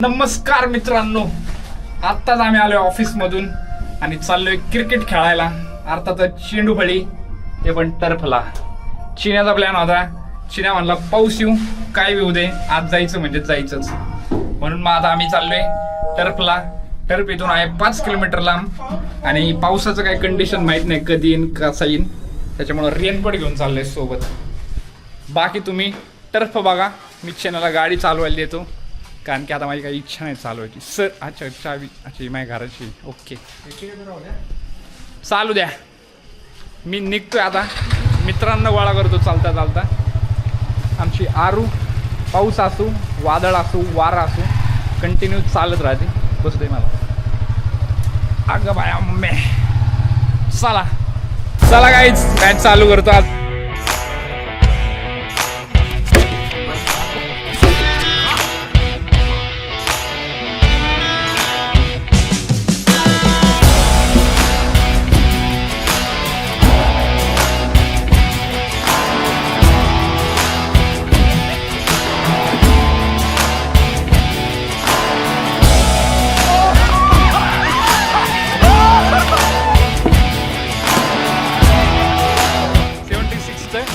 नमस्कार मित्रांनो, आत्ताच आम्ही आलोय ऑफिस मधून आणि चाललोय क्रिकेट खेळायला. अर्थातच चेंडू फळी, ते पण टर्फला. चिन्याचा प्लॅन होता. चिन्या म्हणला पाऊस येऊ काय येऊ दे, आज जायचं म्हणजे जायचंच. म्हणून मग आता आम्ही चाललोय टर्फला. टर्फ इथून आहे 5 किलोमीटर लांब आणि पावसाचं काही कंडिशन माहित नाही कधी येईन कसा येईन, त्याच्यामुळे रेनकोट घेऊन चाललोय सोबत. बाकी तुम्ही टर्फ बघा, मी चिन्याला गाडी चालवायला देतो कारण की आता माझी काही इच्छा नाही चालवायची. सर अच्छा चावी अच्छा माझ्या घराची. ओके चालू द्या, मी निघतोय आता. मित्रांना गोळा करतो चालता चालता. आमची आरू पाऊस असू वादळ असू वारा असू कंटिन्यू चालत राहते. बसतोय मला. अगं बाया मम्मी, चला चला काहीच मॅच चालू करतो आज.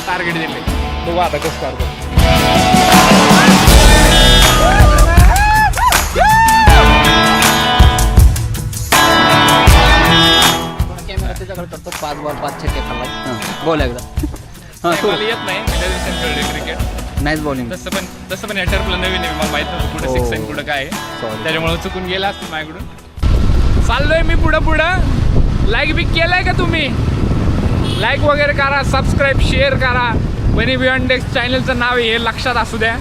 टार्गेट दिले, बघू आता कसं करतो. कॅमेरा त्याच्याकडे करतो. 5 बॉल 5 छक्के खाल्ला. बोल एकदा. मला येत नाही, क्रिकेट नाईस बॉलिंग. तसं पण या टर्फला नवीन आहे, मला माहित नव्हतं कुठं 6 आणि कुठं काय आहे, त्याच्यामुळे चुकून गेला असतं माझ्याकडून. चाललोय मी पुढं. लाईक बी केलाय का तुम्ही? लाईक वगैरे करा, सबस्क्राईब शेअर करा. बनी बियॉन्ड डेस्क चॅनलचं नाव हे लक्षात असू द्या.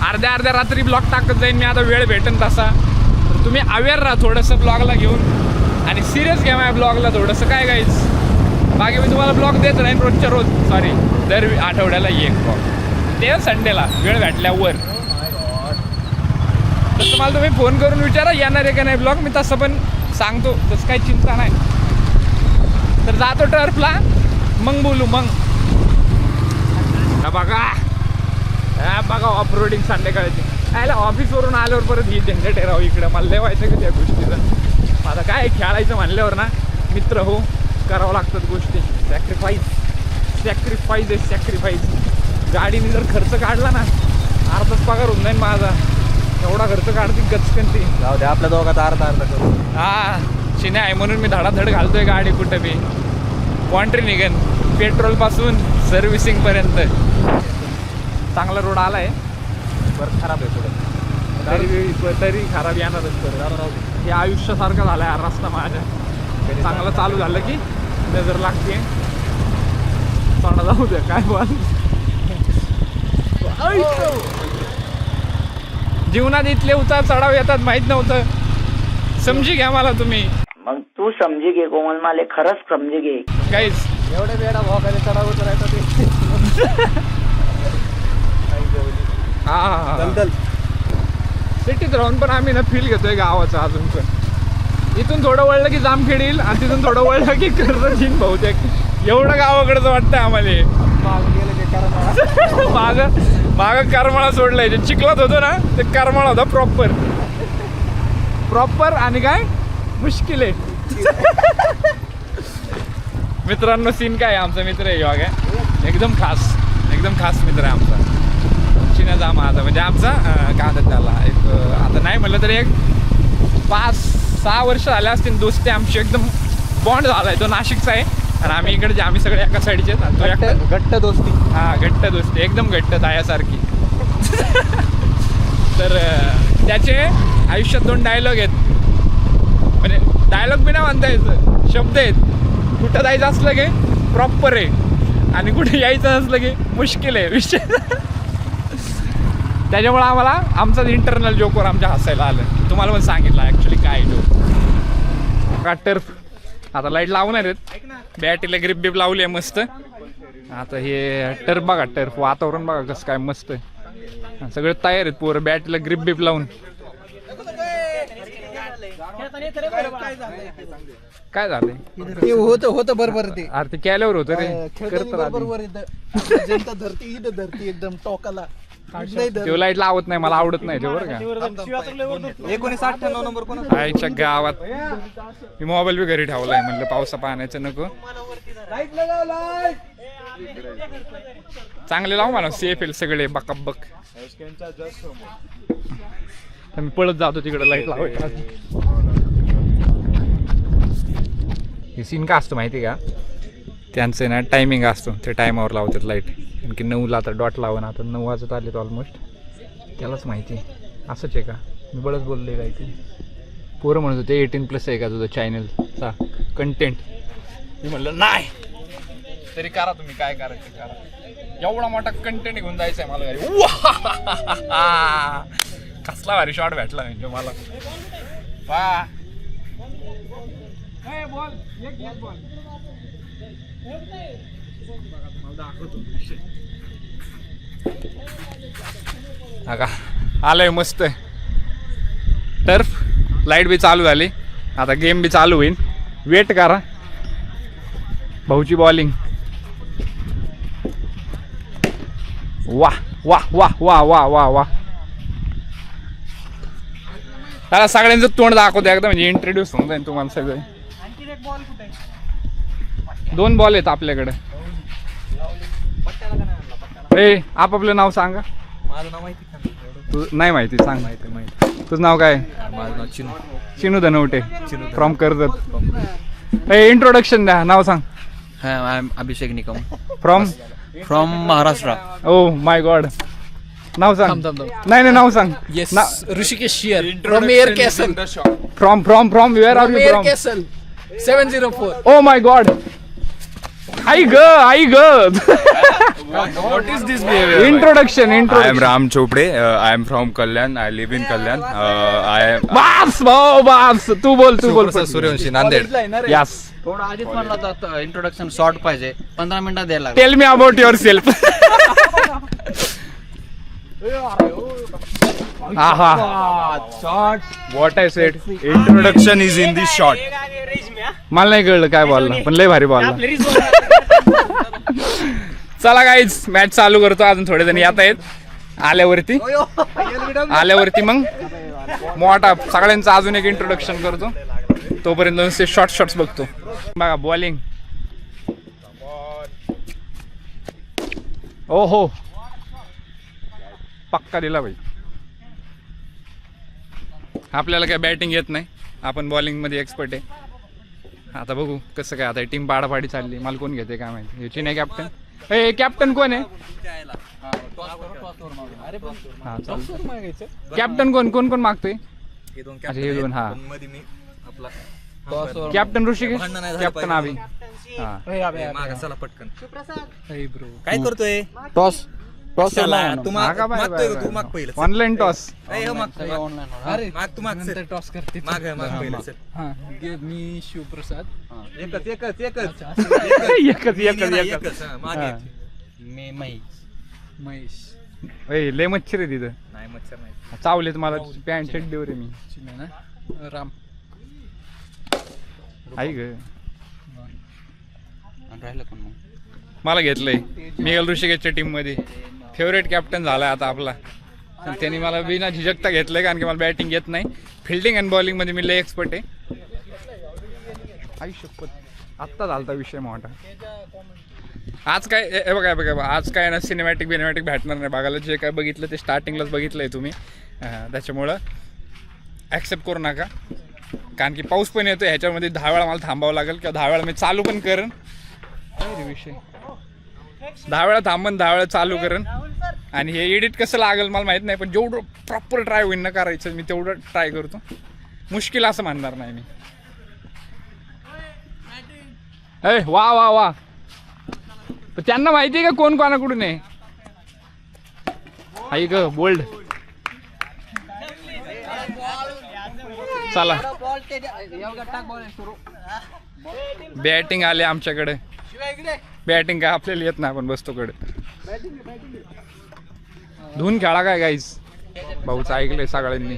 अर्ध्या रात्री ब्लॉग टाकत जाईन मी आता, वेळ भेटेन तसा. तर तुम्ही अवेअर राहा थोडंसं ब्लॉगला घेऊन आणि सिरियस घ्या माझ्या ब्लॉगला थोडंसं. काय गाईज, बाकी मी तुम्हाला ब्लॉग देत राहीन रोजच्या रोज. सॉरी, दर आठवड्याला एक ब्लॉग, ते संडेला वेळ भेटल्यावर. तसं मला तुम्ही फोन करून विचारा येणार आहे का नाही ब्लॉग, मी तसं पण सांगतो, तसं काही चिंता नाही. तर जातो टर्फला, मग बोलू. मग बघा ऑफ रोडिंग संध्याकाळची. यायला ऑफिसवरून आल्यावर परत ही झंझट आहे राव इकडं. मला लय व्हायचं का त्या गोष्टीचं. आता काय खेळायचं म्हणल्यावर ना मित्र हो, करावं लागतात गोष्टी. सॅक्रिफाईस. गाडीने जर खर्च काढला ना, अर्धाच पगार होऊन जाईल माझा. एवढा खर्च काढते गचकनती. जाऊ दे, आपल्या दोघांचा अर्धा करू. हा चिन्ह आहे म्हणून मी धडाधड घालतोय गाडी कुठं बी. कॉन्ट्री निघन पेट्रोल पासून सर्व्हिसिंग पर्यंत. चांगला रोड आलाय, बरं खराब आहे थोडं. तरी खराब येणारच. हे आयुष्यासारखं झालंय हा रस्ता माझ्या. चांगलं चालू झालं की नजर लागते. चढा जाऊ द्या काय बोल. जीवनात इथले उतार चढाव येतात माहित नव्हतं. समजी घ्या मला तुम्ही. मग तू समजी घे कोमल माले, खरंच समजी घे. काहीच एवढे वेळा भोगायला चढाव उतरायचं ते. हा सिटीत राहून पण आम्ही ना फील घेतोय गावाचं अजून पण. इथून थोडं वळलं की जामखेड येईल आणि तिथून थोडं वळलं की कर्जत येईल बहुतेक. एवढं गावाकडचं वाटतंय आम्हाला. माग करमाळा सोडलाय. जे चिखलात होतो ना ते करमाळा होता प्रॉपर आणि काय मुश्किल आहे. मित्रांनो सीन काय, आमचा मित्र आहे योग आहे, एकदम खास मित्र आहे आमचा. चिन्याचा माझा म्हणजे आमचा काय म्हणतात त्याला, एक आता नाही म्हटलं तरी एक 5-6 वर्ष झाले असतील दोस्ती आमची. एकदम बॉन्ड झालाय. तो नाशिकचा आहे आणि आम्ही इकडे आम्ही सगळे एका साईडचे आहेत. घट्ट दोस्ती. हा घट्ट दोस्ती, एकदम घट्ट दायासारखी. तर त्याचे आयुष्यात 2 डायलॉग आहेत. म्हणजे डायलॉग बी नाही म्हणता यायचं, शब्द आहेत. कुठं जायचं असलं की प्रॉपर आहे आणि कुठे यायचं असलं की मुश्किल आहे विषय. त्याच्यामुळे आम्हाला आमचाच इंटरनल जोकवर आमच्या हसायला आलं. तुम्हाला पण सांगितलं ॲक्च्युली काय जोक. का टर्फ आता लाईट लावणार आहेत, बॅटीला ग्रिप बिप लावली आहे मस्त. आता हे टर्फ बघा, टर्फ वातावरण बघा कसं काय मस्त आहे. सगळे तयार आहेत पोरं बॅटीला ग्रिप बिप लावून. काय झालंय? होतं बरोबर ते. अरे ते केल्यावर होतं रे. बरोबर. जनता धरती एकदम टोकाला. तो लाईट लावत नाही, मला आवडत नाही ते बरं का. 1998 नंबर कोण आईच्या गावात मी मोबाईल बी घरी ठेवलाय, म्हणलं पावसा पाण्याचं नको. चांगले लावू मला, सेफ येईल सगळे बकाबक. मी पळत जातो तिकडे लाईट लावायला. हे सीन का असतो माहिती का, त्यांचं ना टायमिंग असतो, ते टायमावर लावतात लाईट. आणखी 9ला आता डॉट लावून, आता 9 वाजत आले तर ऑलमोस्ट. त्यालाच माहिती असंच आहे का, मी बळच बोलले काय ते. पोरं म्हणत होते 18+ आहे का तुझं चॅनलचा कंटेंट. मी म्हणलं नाही, तरी करा तुम्ही काय करायचं करा. एवढा मोठा कंटेंट घेऊन जायचं आहे मला घरी. कसला भारी शॉट भेटला म्हणजे मला. का आलंय मस्त टर्फ. लाईट बी चालू झाली, आता गेम बी चालू होईल. वेट करा, भाऊची बॉलिंग. वाह वाह वाह वाह वाह वाह वाह. त्याला सगळ्यांचं तोंड दाखवतो एकदा, म्हणजे इंट्रोड्यूस होऊन जाईल तुम्हाला सगळे. 2 बॉल आहेत आपल्याकडे. ए आपापलं नाव सांगा. माझं नाव माहिती का तू नाही माहिती सांग. माहिती तुझं नाव काय? माझं नाव चिनू. चिनू धनवटे फ्रॉम कर्जत. ए इंट्रोडक्शन द्या, नाव सांग. I am Abhishek Nikam from from Maharashtra. Oh my god. नाव सांग. नाही नाव सांग. येस ऋषिकेश शियर from air castle. From where are you air from? Castle 704. Oh my god. आई ग. What is this behavior? Introduction. I am Ram Chopde. I am from Kalyan. I live in Kalyan. I am. बास भाऊ बास. तू बोल. Suryavanshi Nanded. Yes. थोडं आधीच म्हणलं तर introduction short पाहिजे, 15 मिनिटात द्यायला लागेल. Tell me about your self. What I said. Introduction is in this shot. मला नाही कळलं काय बोलला, पण लय भारी बोलला. चला गाईज मॅच चालू करतो. अजून थोडे जण येत आहेत. आल्यावरती मग मोठा सगळ्यांचं अजून एक इंट्रोडक्शन करतो. तोपर्यंत नुसते शॉर्ट्स बघतो. बघा बॉलिंग. ओ हो पक्का दिला भाई. आपल्याला काय बॅटिंग येत नाही, आपण बॉलिंग मध्ये एक्सपर्ट आहे. आता बघू कसं काय. आता टीम पाडापाडी चालली, मला कोण घेते काय माहिती. याची नाही कॅप्टन. ए कॅप्टन कोण आहे? कॅप्टन कोण मागतोय? हे दोन. हा कॅप्टन ऋषिकेश, कॅप्टन अभि. चला पटकन. काय करतोय? टॉस तू माग पहिलं. Online toss. माग तू माग टॉस करते. माग पहिलं. मी शिवप्रसाद. एकच मागे. मी महेश. लय मच्छर आहे तिथं. नाही मच्छर नाही. चावलेत मला पॅन्ट शर्ट देऊ रे मी. राम आई ग. राहिलं पण मग मला घेतलंय. मिगल ऋषिकेशच्या टीम मध्ये फेवरेट कॅप्टन झालाय आता आपला. त्यांनी मला बिना झिझकता घेतलंय, कारण की मला बॅटिंग येत नाही. फिल्डिंग आणि बॉलिंग मध्ये मी लय एक्सपर्ट आहे. आई शपथ, आत्ता झालता विषय मोठा. आज काय हे बघा आज काय ना सिनेमॅटिक भेटणार नाही बघायला. जे काय बघितलं ते स्टार्टिंगलाच बघितलंय तुम्ही. त्याच्यामुळं ॲक्सेप्ट करू नका, कारण की पाऊस पण येतो. ह्याच्यामध्ये 10 वेळा मला थांबावं लागेल, किंवा 10 वेळा मी चालू पण करेन. विषय 10 वेळा थांबन, 10 वेळा चालू करेन. आणि हे एडिट कसं लागेल मला माहित नाही, पण जेवढं प्रॉपर ट्राय होईल ना करायचं मी तेवढं ट्राय करतो. मुश्किल असं म्हणणार नाही मी. वा त्यांना माहिती आहे का कोण कोणाकडून आहे? आई ग बोल्ड. चला बॅटिंग आले आमच्याकडे. बॅटिंग काय आपल्याला येत नाही, आपण बसतो कडे. धुवून खेळा काय गाईज. भाऊच ऐकलंय सगळ्यांनी.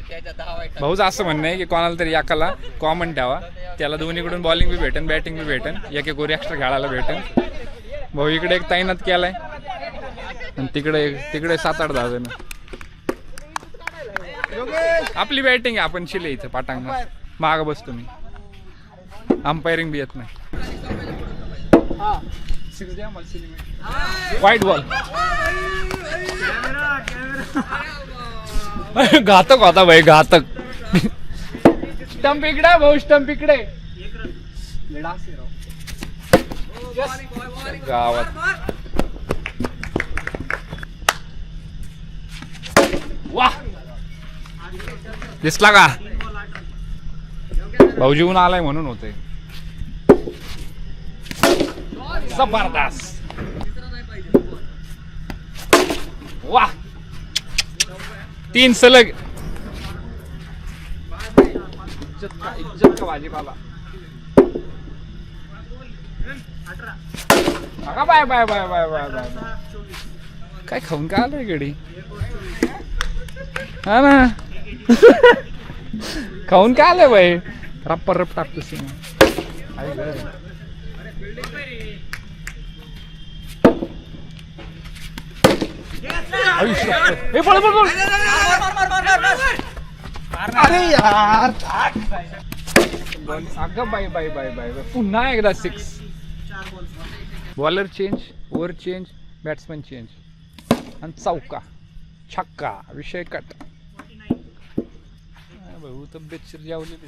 भाऊच असं म्हणणं आहे की कोणाला तरी एकाला कॉमन ठेवा, त्याला दोन्हीकडून बॉलिंग बी भेटेन बॅटिंग बी भेटेन, एक ओव्हर एक्स्ट्रा खेळायला भेटेन. भाऊ इकडे एक तैनात केलाय. आणि तिकडे तिकडे 7-8 10 जण. आपली बॅटिंग आहे, आपण शिले इथं पाटांगणात माग बसतो मी. अंपायरिंग बी येत नाही. व्हाईट बॉल घातक होता भाई, घातक. स्टंप इकडे भाऊ, स्टंप इकडे. गावात वा दिसला का भाऊजीहून आलाय म्हणून होते. जबरदस्त वा 3 सलग. इज्जत का भाजीपाला. Bye bye bye bye bye bye. काय खाऊन काय आलंय गडी. हा ना खाऊन काय आलंय बाई. रप्पर रप टाकतोस. अरे यार अगं बाय बाय बाय बाय. पुन्हा एकदा 6. Bowler change, over change, batsman change आणि चौका छक्का. विषय कट. भाऊ तब्येत शिरजावलेली.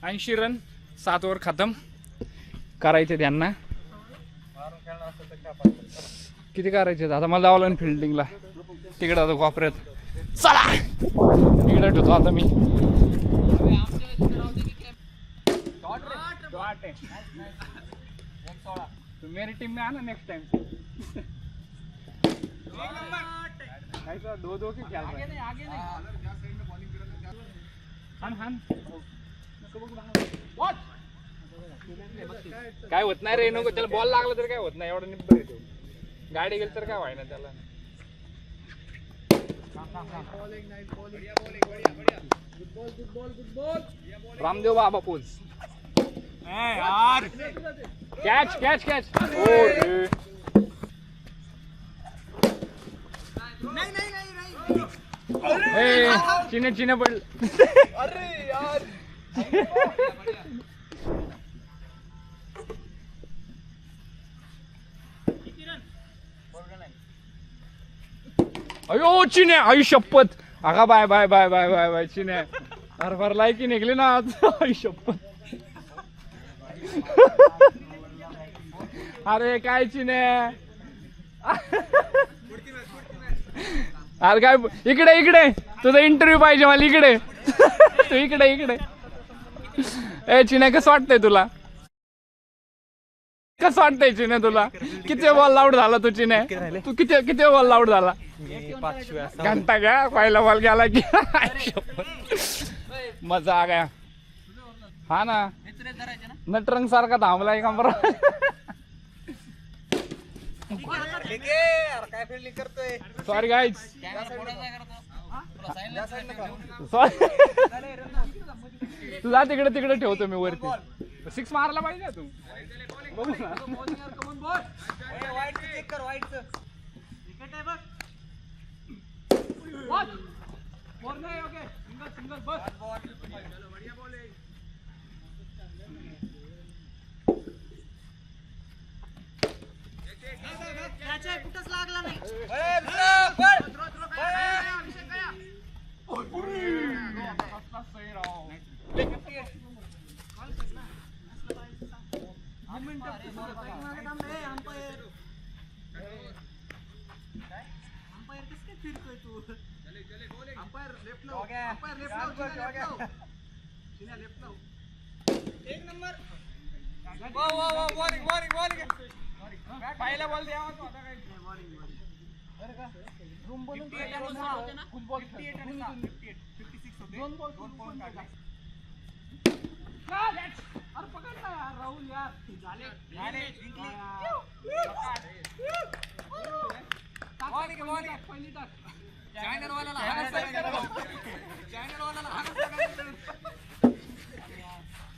ऐंशी रन 7 ओव्हर खतम करायचे त्यांना. किती करायचे आता मला जावं फिल्डिंगला. तिकडे आता कोपऱ्यात. चला तिकडे ठेवतो आता मी. मेरी टीम में आना नेक्स्ट टाइम. 2-2 की खेल रहे काय होत नाही रे. नको त्याला बॉल लागला तर काय होत नाही. एवढं निब्बर येतो. गाडी गेली तर काय व्हायना त्याला. Ramdev Baba pose. Catch catch catch. चिने चिने पडलं. अरे यार अयो चिने. आई शपथ. अगा bye bye bye bye bye bye चिने. हरभर लायकी निघली ना आज. आई शपथ. अरे काय चिने. अरे काय इकडे इकडे तुझा इंटरव्ह्यू पाहिजे मला. इकडे तू इकडे इकडे. ए चिने कसं वाटतंय तुला. कसं वाटतंय चिने तुला. किती बॉल आउट झाला तू चिने. तू किती बॉल आउट झाला. घंटा का पहिला बॉल गेला की. मजा आ गया. हा ना नटरंग सारखा थांबलाय का बरं काय फिल्डिंग करतोय सॉरी गाईज तुला तिकडे तिकडे ठेवतो मी वरती 6 मारला पाहिजे ना तू बघू ना पहिला बॉल द्यावा तो आता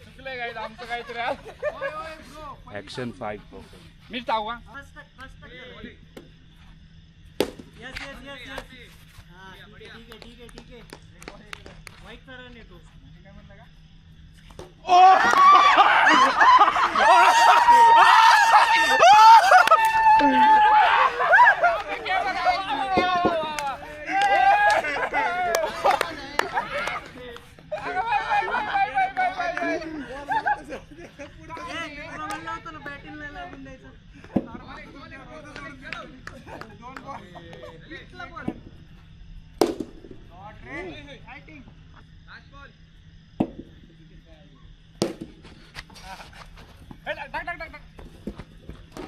चुकले काय आमचं काहीतरी Action 5. मीच टाकू का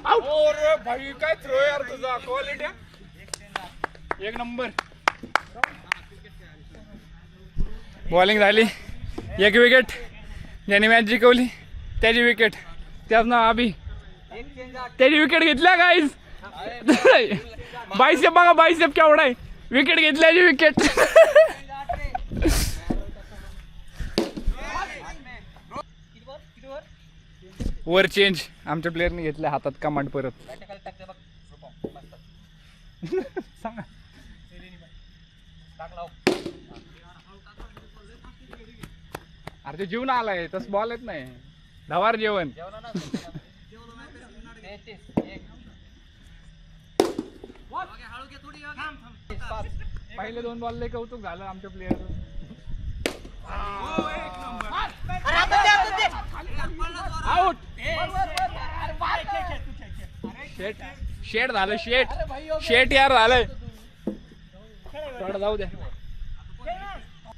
अरे भाई काय थ्रो यार तुझा क्वालिटी एक नंबर बॉलिंग झाली एक विकेट ज्याने मॅच जिंकवली त्याची विकेट त्याच नाव अभि त्याची विकेट घेतल्या गाईज बायसेप बघा बायसेप केवढा आहे विकेट घेतल्याची विकेट वर चेंज आमच्या प्लेअरने घेतल्या हातात कमांड परत सांगा अरे ते जीवन आलाय तस बॉल येत नाही धवार जेवण पहिले 2 बॉल लय कौतुक झालं आमच्या प्लेअरचं आउट शेट शेट झालं शेट यार झालंय थोडं जाऊ द्या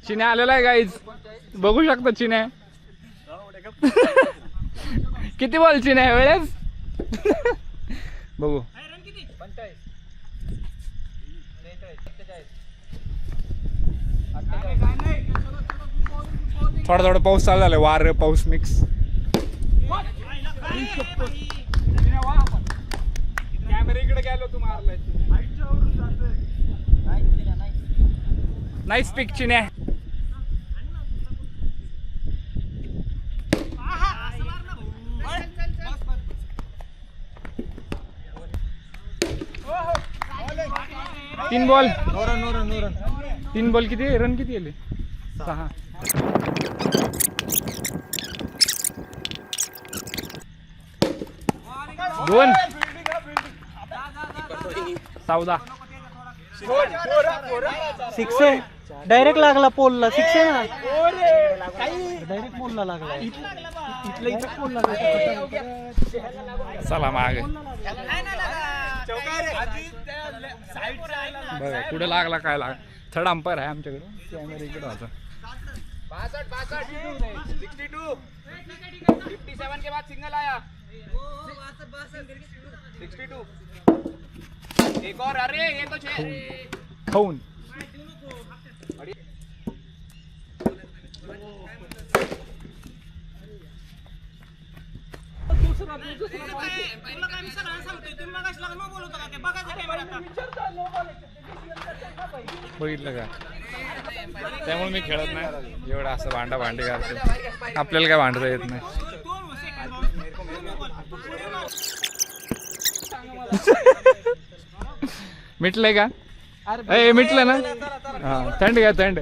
चिन्या आलेला आहे गाईज बघू शकता चिन्या किती बॉल चिन्या वेळेस बघू थोडा थोडा पाऊस चालू झालाय वार पाऊस मिक्स कॅमेरा इकडे गेलो तू मारलाय नाईस पिक चिन्या तीन बॉल 3 बॉल किती रन किती आले 6 2 14 सिक्स आहे डायरेक्ट लागला पोलला 6 आहे ना डायरेक्ट पोलला लागला इथलं पोल लागला चला मागे बघा कुठे लागला काय लागला थर्ड अंपायर आहे आमच्याकडे कॅमेरा इकडे होता 57 के बाद सिंगल आया 62 एक और अरे ये तो 6 खाऊन बघितलं का? त्यामुळे मी खेळत नाही एवढं असं भांडी घालतो. आपल्याला काय भांडता येत नाही. मिटलंय का? ए मिटलं ना? हा थंड घ्या थंड.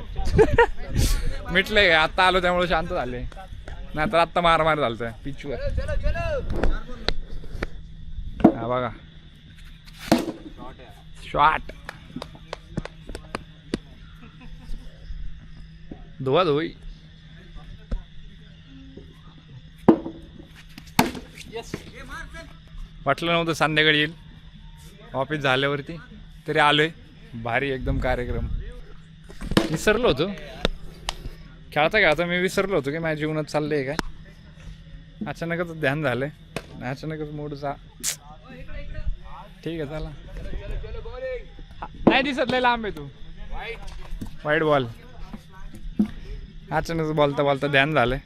मिटलंय का? आत्ता आलो त्यामुळे शांत झाले, नाहीतर आत्ता मार झालतं पिचवर. हा बघा शॉट. धुई वाटलं नव्हतं संध्याकाळी येईल. ऑफिस झाल्यावरती तरी आलोय. भारी एकदम कार्यक्रम. विसरलो होतो खेळता मी विसरलो होतो की माझ्या जीवनात चाललंय काय. अचानकच ध्यान झालंय, अचानकच मूडचा. ठीक आहे चला. नाही दिसत लय लांब आहे तू. वाईट बॉल. अचानक बोलता ध्यान झालंय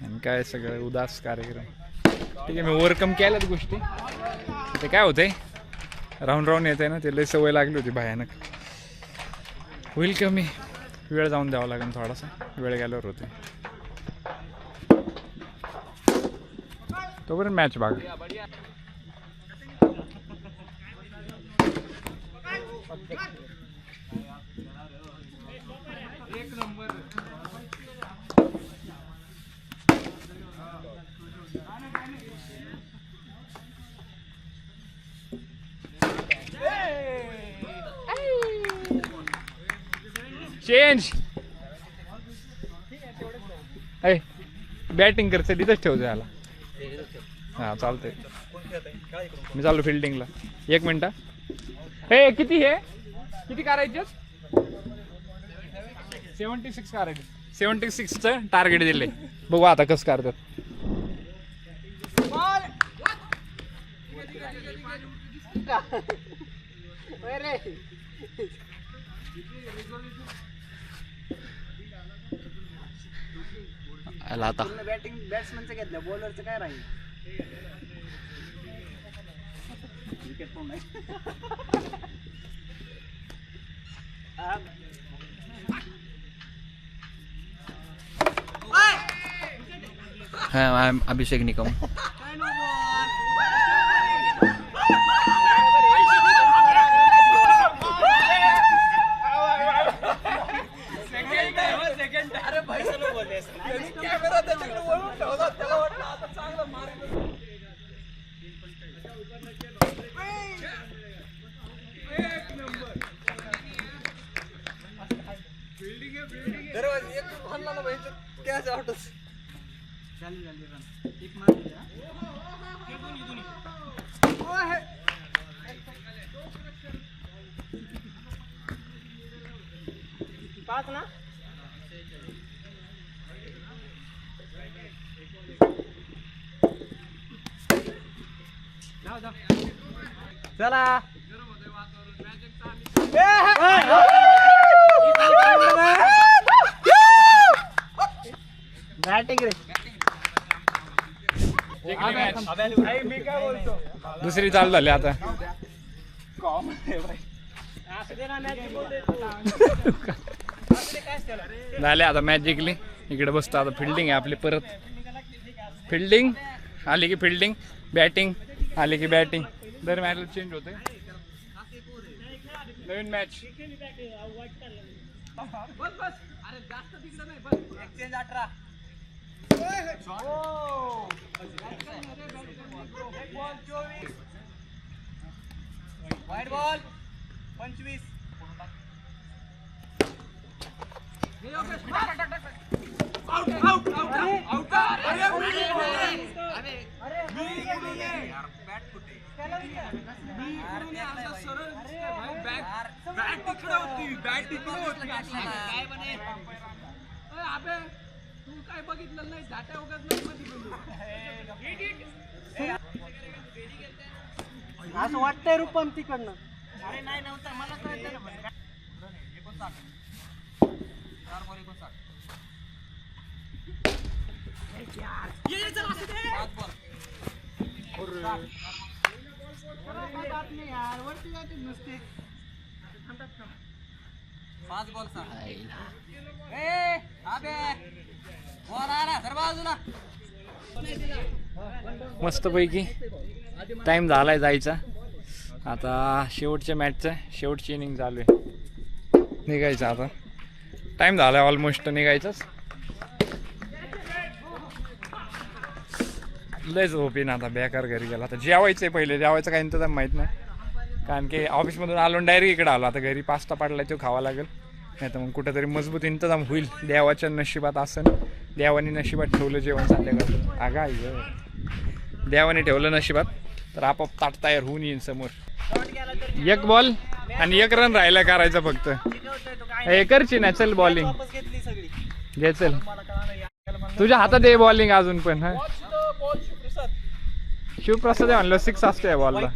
आणि काय सगळं उदास कार्यक्रम. ठीक आहे मी ओव्हरकम केल्यात गोष्टी. ते काय होतंय राहून येते ना, ते लय सवय लागली होती भयानक. होईल कमी, वेळ जाऊन द्यावा लागेल थोडासा. वेळ गेल्यावर होते तोपर्यंत मॅच बघा. चेंज. बॅटिंग करते तिथंच ठेवतो याला. हा चालतंय. मी चाललो फिल्डिंगला. 1 मिनिट. हे किती करायचे? 76 करायचे. 76चं टार्गेट दिले. बघू आता कसं करतात. आता बॅटिंग बॅट्समनचं घेतलं, बॉलरचं काय राहील. विकेट पण नाही. I am Abhishek Nikam. चला बॅटिंग रे. दुसरी चालू झाली आता. झाले आता मॅच जिंकली. इकडे बसतो आता. फिल्डिंग आहे आपली परत. फिल्डिंग आली की फिल्डिंग, बॅटिंग आली की बॅटिंग. दर मॅचला चेंज होते. नवीन मॅच. वाईट बॉल 25. तू काय बघितलं नाही, झाट्या वगैरे असं वाटतंय रूपम तिकडनं. अरे नाही नव्हता, मला कळतं ना. मस्तपैकी टाइम झालाय जायचा. आता शेवटच्या मॅचचं शेवटची इनिंग चालू आहे. निघायचं आता. टाइम झालाय ऑलमोस्ट निघायचाच. लय झोप येईन आता. बेकार घरी गेला. आता जेवायचं आहे पहिले. जेवायचं काही इंतजाम माहीत नाही. कारण की ऑफिसमधून आलो डायरेक्ट इकडे आलो. आता घरी पास्ता पाडला तो खावा लागेल. नाही तर मग कुठेतरी मजबूत इंतजाम होईल. देवाच्या नशिबात असन. देवाने नशिबात ठेवलं जेवण संध्याकाळचं. अगा देवाने ठेवलं नशिबात तर आपोआप ताट तयार होऊन येईन समोर. एक बॉल आणि एक रन राहिला करायचा फक्त. हे करची ना. चल बॉलिंग घे. चल तुझ्या हातात आहे बॉलिंग अजून पण. हा शिवप्रसाद म्हणलं 6 असतोय बॉलला.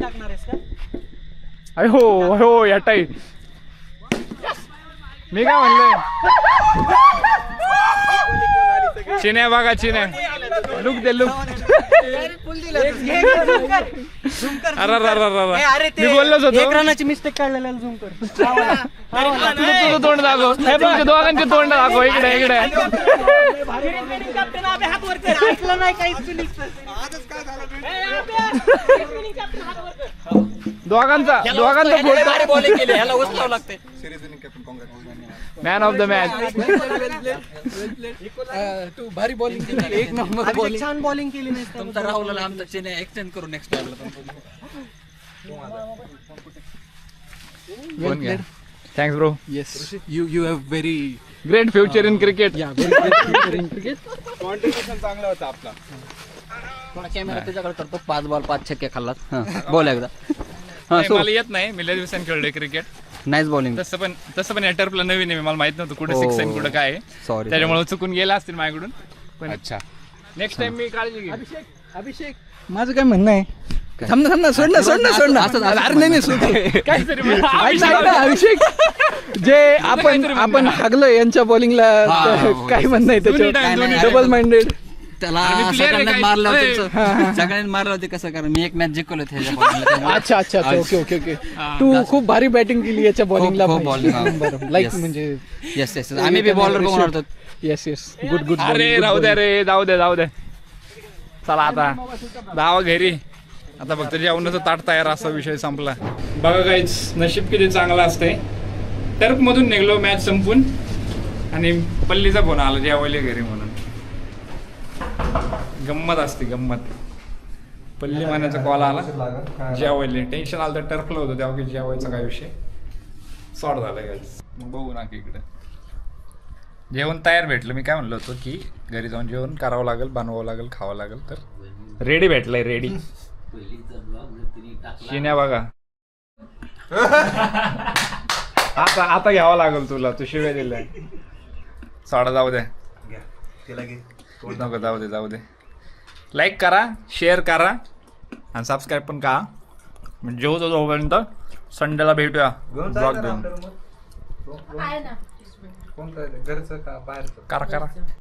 अरे हो हो या टाईट. मी काय म्हणलं चिन्या बघा चिन्या. Look they look. अरे मी बोललोच होतो. एक रनाची मिस्टेक काढलेला झूम कर. तुझं तोंड दाखव. तुमच्या दोघांचे तोंड दाखव. इकडे इकडे. ऐकलं नाही काही. दोघांचा फोटो. बॉलिंग केली ह्याला उचलावं लागते. Man of the match. तू भारी बॉलिंग केली. एक नंबर बॉलिंग. छान बॉलिंग केली नाही. तुमचा राहुलला आमचा चेन्नई एक्सटेंड करू नेक्स्ट टाइमला. Thanks bro. Yes you have very great future in cricket. Contribution चांगला होता आपला. थोडा कॅमेरा त्याच्याकडे करतो. 5 बॉल 5 छक्के खाल्लात. बोल एकदा. मला येत नाही. मी लय दिवसांनी खेळलोय क्रिकेट. Nice bowling. तसं पण या टर्फला नवीन आहे. मला माहित नव्हतं कुठे 6 आणि कुठं काय आहे. सॉरी त्याच्यामुळे चुकून गेला असतील माझ्याकडून. पण अच्छा. नेक्स्ट टाइम मी काळजी घेईन. अभिषेक माझं काय म्हणणं आहे. थांब ना सोड ना. अरे नाही अभिषेक जे आपण हागलो यांच्या बॉलिंगला काय म्हणणं आहे त्याच्यावर. Double minded. त्याला सगळ्यांनी मारलं होतं. सगळ्यांनी मारलं होते कसं. कारण मी एक मॅच जिंकलो त्याच्या. अच्छा ओके. तू खूप भारी बॅटिंग केली याच्या बॉलिंगला. लाईक म्हणजे येस येस. आम्ही बी बॉलर कोण मारतो. Yes good. अरे राहू दे रे. जाऊ दे. चला आता धावा घरी. आता फक्त जेवणाचं ताट तयार. असा विषय संपला. बघा काहीच नशीब किती चांगलं असतंय. टर्फ मधून निघलो मॅच संपून आणि पल्लीचा फोन आला जेवायला घरी म्हणून. गंमत असते गंमत. पल्ली मानाचा कॉल आला जेवायला. टेन्शन आलं तर टर्फला होतं तेव्हा की जेवायचा काय विषय सॉर्ट झाला. गाईज मग बघू ना की इकडे जेवण तयार भेटलं. मी काय म्हणलो होतो की घरी जाऊन जेवण करावं लागेल, बनवावं लागेल, खावं लागेल. तर रेडी भेटलंय. रेडी. शिन्या बघा. आता घ्यावं लागेल तुला. तू शिव्या दिलाय. सोडा जाऊ दे. नको जाऊ दे. लाईक करा, शेअर करा आणि सबस्क्राईब पण करा. म्हणजे जेवतो जोपर्यंत संडेला भेटूया ब्लॉग देऊन. करा